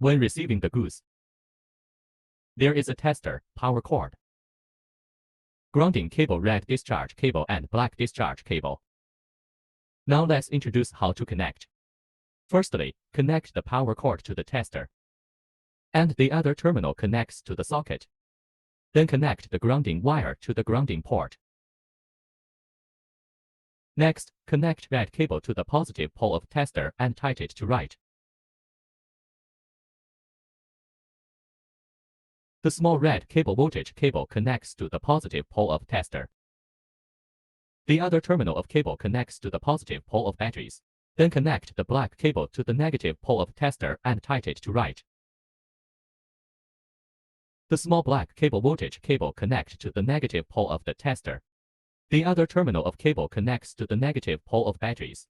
When receiving the goods, there is a tester, power cord, grounding cable, red discharge cable, and black discharge cable. Now let's introduce how to connect. Firstly, connect the power cord to the tester, and the other terminal connects to the socket. Then connect the grounding wire to the grounding port. Next, connect red cable to the positive pole of tester and tighten it to right. The small red cable voltage cable connects to the positive pole of tester. The other terminal of cable connects to the positive pole of batteries. Then connect the black cable to the negative pole of tester and tighten it to right. The small black cable voltage cable connects to the negative pole of the tester. The other terminal of cable connects to the negative pole of batteries.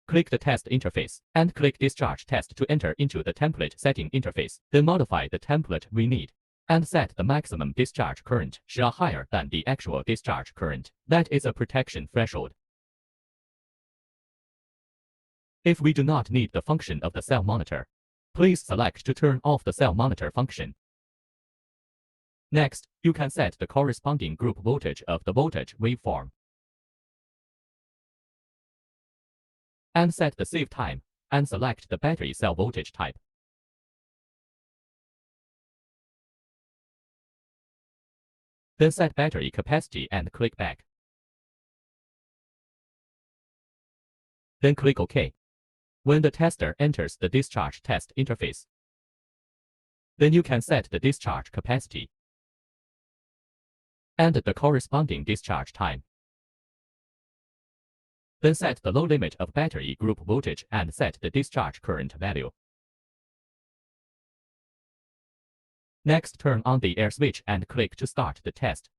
Click the test interface and click Discharge Test to enter into the template setting interface. Then modify the template we need and set the maximum discharge current shall higher than the actual discharge current. That is a protection threshold. If we do not need the function of the cell monitor, please select to turn off the cell monitor function. Next, you can set the corresponding group voltage of the voltage waveform and set the save time and select the battery cell voltage type. Then set battery capacity and click back. Then click OK. When the tester enters the discharge test interface, then you can set the discharge capacity and the corresponding discharge time. Then set the low limit of battery group voltage and set the discharge current value. Next, turn on the air switch and click to start the test.